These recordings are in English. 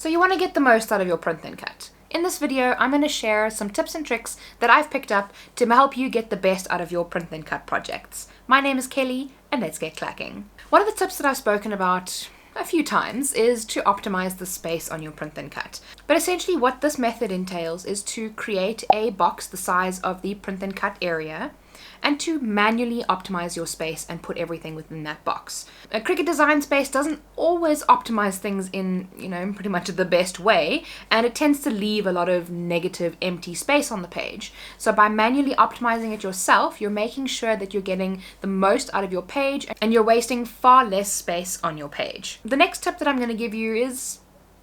So you want to get the most out of your print then cut. In this video, I'm going to share some tips and tricks that I've picked up to help you get the best out of your print then cut projects. My name is Kelly, and let's get clacking. One of the tips that I've spoken about a few times is to optimize the space on your print then cut. But essentially what this method entails is to create a box the size of the print then cut area and to manually optimize your space and put everything within that box. A Cricut design space doesn't always optimize things in, pretty much the best way, and it tends to leave a lot of negative empty space on the page. So by manually optimizing it yourself, you're making sure that you're getting the most out of your page and you're wasting far less space on your page. The next tip that I'm going to give you is,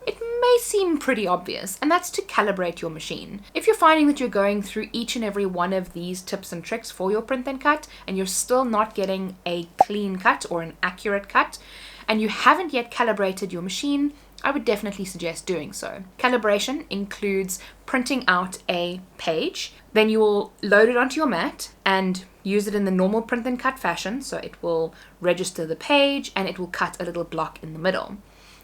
it may seem pretty obvious, and that's to calibrate your machine. If you're finding that you're going through each and every one of these tips and tricks for your print then cut and you're still not getting a clean cut or an accurate cut, and you haven't yet calibrated your machine, I would definitely suggest doing so. Calibration includes printing out a page, then you will load it onto your mat and use it in the normal print then cut fashion, so it will register the page and it will cut a little block in the middle.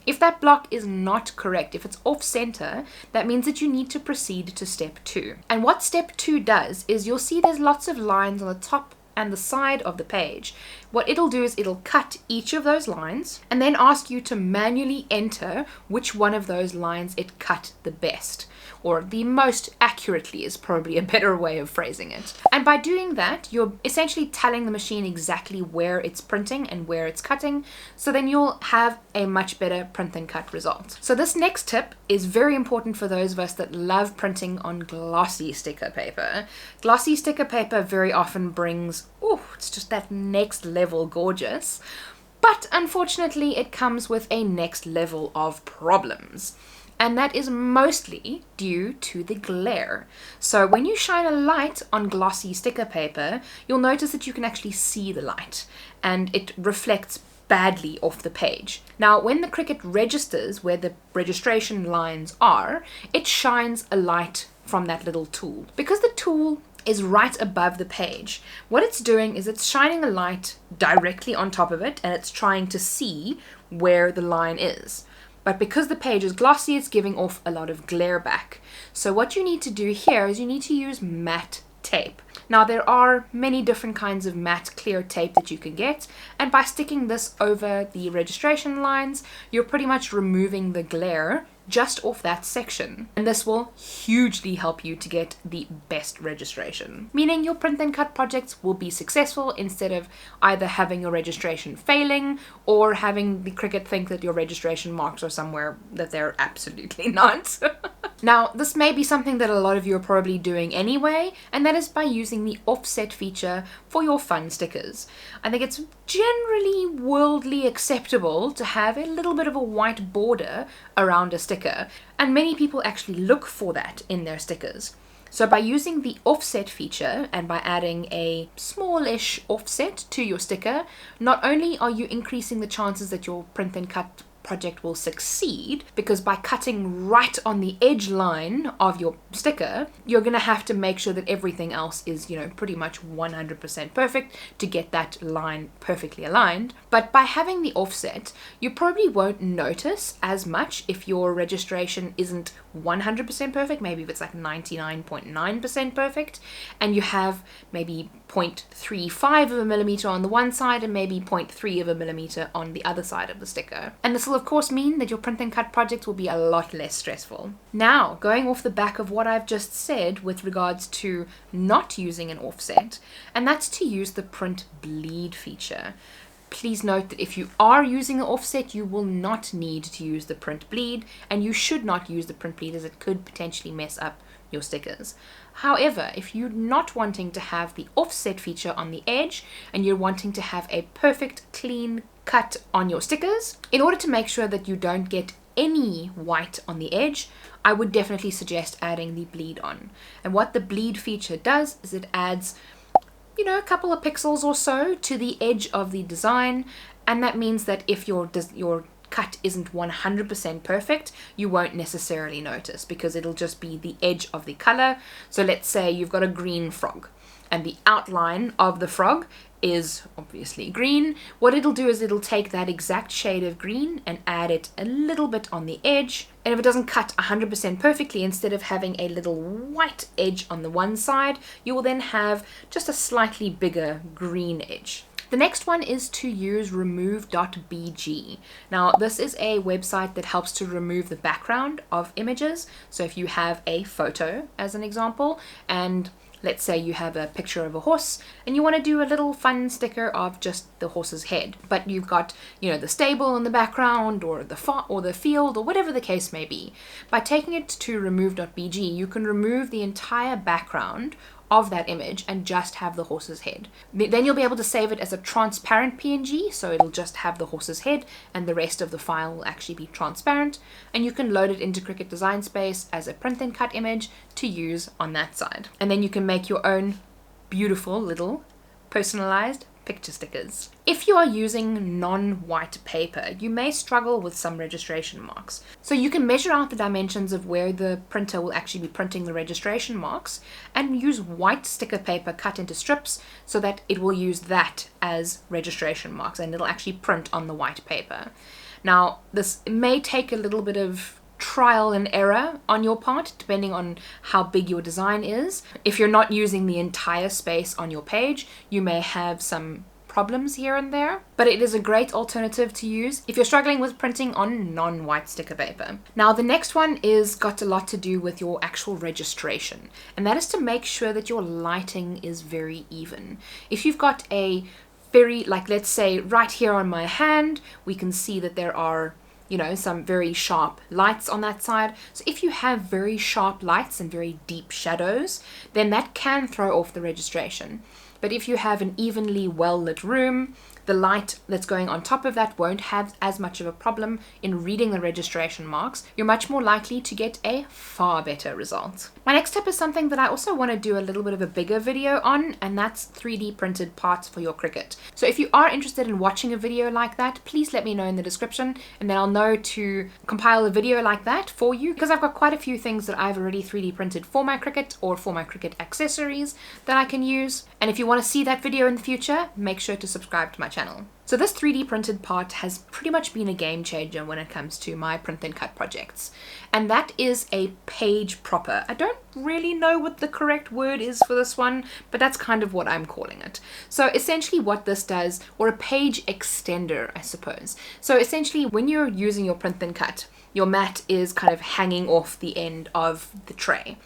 If that block is not correct, if it's off center, that means that you need to proceed to step 2. And what step 2 does is you'll see there's lots of lines on the top and the side of the page. What it'll do is it'll cut each of those lines and then ask you to manually enter which one of those lines it cut the best, or the most accurately is probably a better way of phrasing it. And by doing that, you're essentially telling the machine exactly where it's printing and where it's cutting, so then you'll have a much better print then cut result. So this next tip is very important for those of us that love printing on glossy sticker paper. Glossy sticker paper very often brings, it's just that next level gorgeous. But unfortunately, it comes with a next level of problems. And that is mostly due to the glare. So when you shine a light on glossy sticker paper, you'll notice that you can actually see the light and it reflects badly off the page. Now, when the Cricut registers where the registration lines are, it shines a light from that little tool. Because the tool is right above the page, what it's doing is it's shining a light directly on top of it and it's trying to see where the line is. But because the page is glossy, it's giving off a lot of glare back. So what you need to do here is you need to use matte tape. Now there are many different kinds of matte clear tape that you can get, and by sticking this over the registration lines, you're pretty much removing the glare just off that section, and this will hugely help you to get the best registration, meaning your print then cut projects will be successful instead of either having your registration failing or having the Cricut think that your registration marks are somewhere that they're absolutely not. Now, this may be something that a lot of you are probably doing anyway, and that is by using the offset feature for your fun stickers. I think it's generally worldly acceptable to have a little bit of a white border around a sticker, and many people actually look for that in their stickers. So by using the offset feature and by adding a smallish offset to your sticker, not only are you increasing the chances that your print then cut project will succeed, because by cutting right on the edge line of your sticker, you're going to have to make sure that everything else is, pretty much 100% perfect to get that line perfectly aligned. But by having the offset, you probably won't notice as much if your registration isn't 100% perfect. Maybe if it's like 99.9% perfect and you have maybe 0.35 of a millimeter on the one side and maybe 0.3 of a millimeter on the other side of the sticker. And this will of course mean that your print then cut project will be a lot less stressful. Now, going off the back of what I've just said with regards to not using an offset, and that's to use the print bleed feature. Please note that if you are using an offset, you will not need to use the print bleed, and you should not use the print bleed as it could potentially mess up your stickers. However, if you're not wanting to have the offset feature on the edge and you're wanting to have a perfect clean cut on your stickers, in order to make sure that you don't get any white on the edge, I would definitely suggest adding the bleed on. And what the bleed feature does is it adds a couple of pixels or so to the edge of the design, and that means that if your cut isn't 100% perfect, you won't necessarily notice because it'll just be the edge of the color. So let's say you've got a green frog and the outline of the frog is obviously green. What it'll do is it'll take that exact shade of green and add it a little bit on the edge And if it doesn't cut 100% perfectly, instead of having a little white edge on the one side, you will then have just a slightly bigger green edge. The next one is to use Removebg. Now, this is a website that helps to remove the background of images. So if you have a photo, as an example, and let's say you have a picture of a horse and you want to do a little fun sticker of just the horse's head, but you've got, the stable in the background or the field or whatever the case may be. By taking it to remove.bg, you can remove the entire background of that image and just have the horse's head. Then you'll be able to save it as a transparent PNG, so it'll just have the horse's head and the rest of the file will actually be transparent, and you can load it into Cricut Design Space as a print then cut image to use on that side. And then you can make your own beautiful little personalized picture stickers. If you are using non-white paper, you may struggle with some registration marks. So you can measure out the dimensions of where the printer will actually be printing the registration marks and use white sticker paper cut into strips so that it will use that as registration marks and it'll actually print on the white paper. Now, this may take a little bit of trial and error on your part, depending on how big your design is. If you're not using the entire space on your page, you may have some problems here and there, but it is a great alternative to use if you're struggling with printing on non-white sticker paper. Now, the next one is got a lot to do with your actual registration, and that is to make sure that your lighting is very even. If you've got a very, let's say right here on my hand, we can see that there are some very sharp lights on that side. So if you have very sharp lights and very deep shadows, then that can throw off the registration. But if you have an evenly well-lit room, the light that's going on top of that won't have as much of a problem in reading the registration marks. You're much more likely to get a far better result. My next tip is something that I also want to do a little bit of a bigger video on, and that's 3D printed parts for your Cricut. So if you are interested in watching a video like that, please let me know in the description, and then I'll know to compile a video like that for you, because I've got quite a few things that I've already 3D printed for my Cricut or for my Cricut accessories that I can use. And if you want to see that video in the future, make sure to subscribe to my channel. So this 3D printed part has pretty much been a game changer when it comes to my print then cut projects. And that is a page propper. I don't really know what the correct word is for this one, but that's kind of what I'm calling it. So essentially what this does, or a page extender, I suppose. So essentially when you're using your print then cut, your mat is kind of hanging off the end of the tray.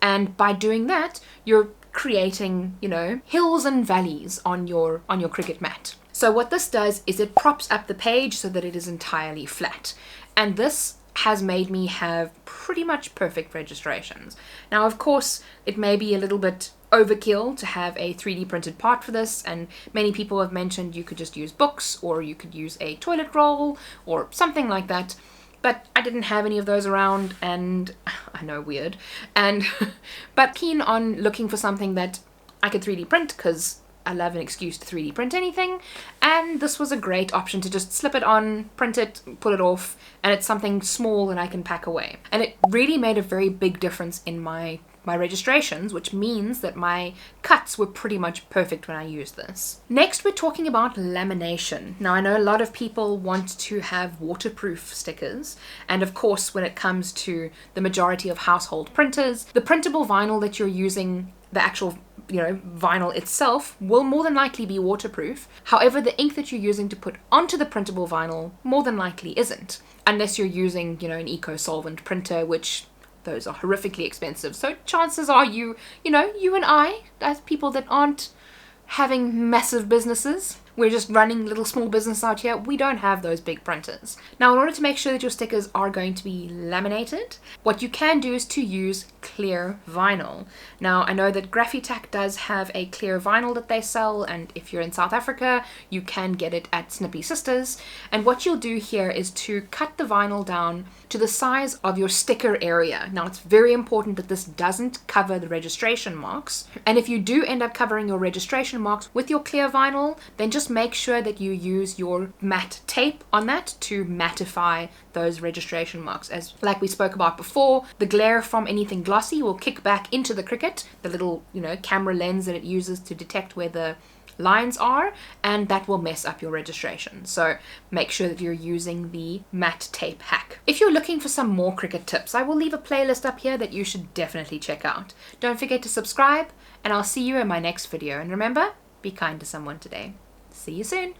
And by doing that, you're creating, hills and valleys on your Cricut mat. So what this does is it props up the page so that it is entirely flat. And this has made me have pretty much perfect registrations. Now, of course, it may be a little bit overkill to have a 3D printed part for this, and many people have mentioned you could just use books or you could use a toilet roll or something like that. But I didn't have any of those around, and I know, weird, but keen on looking for something that I could 3D print because I love an excuse to 3D print anything, and this was a great option to just slip it on, print it, pull it off, and it's something small that I can pack away. And it really made a very big difference in my registrations, which means that my cuts were pretty much perfect when I used this. Next, we're talking about lamination. Now, I know a lot of people want to have waterproof stickers, and of course, when it comes to the majority of household printers, the printable vinyl that you're using, the actual vinyl itself, will more than likely be waterproof. However, the ink that you're using to put onto the printable vinyl more than likely isn't, unless you're using, an eco-solvent printer, which those are horrifically expensive. So chances are you and I, as people that aren't having massive businesses, we're just running little small business out here, we don't have those big printers. Now, in order to make sure that your stickers are going to be laminated, what you can do is to use clear vinyl. Now, I know that Graphitac does have a clear vinyl that they sell, and if you're in South Africa, you can get it at Snippy Sisters. And what you'll do here is to cut the vinyl down to the size of your sticker area. Now, it's very important that this doesn't cover the registration marks. And if you do end up covering your registration marks with your clear vinyl, then just make sure that you use your matte tape on that to mattify those registration marks. As like we spoke about before, the glare from anything glossy will kick back into the Cricut, the little camera lens that it uses to detect where the lines are, and that will mess up your registration. So make sure that you're using the matte tape hack. If you're looking for some more Cricut tips, I will leave a playlist up here that you should definitely check out. Don't forget to subscribe, and I'll see you in my next video. And remember, be kind to someone today. See you soon.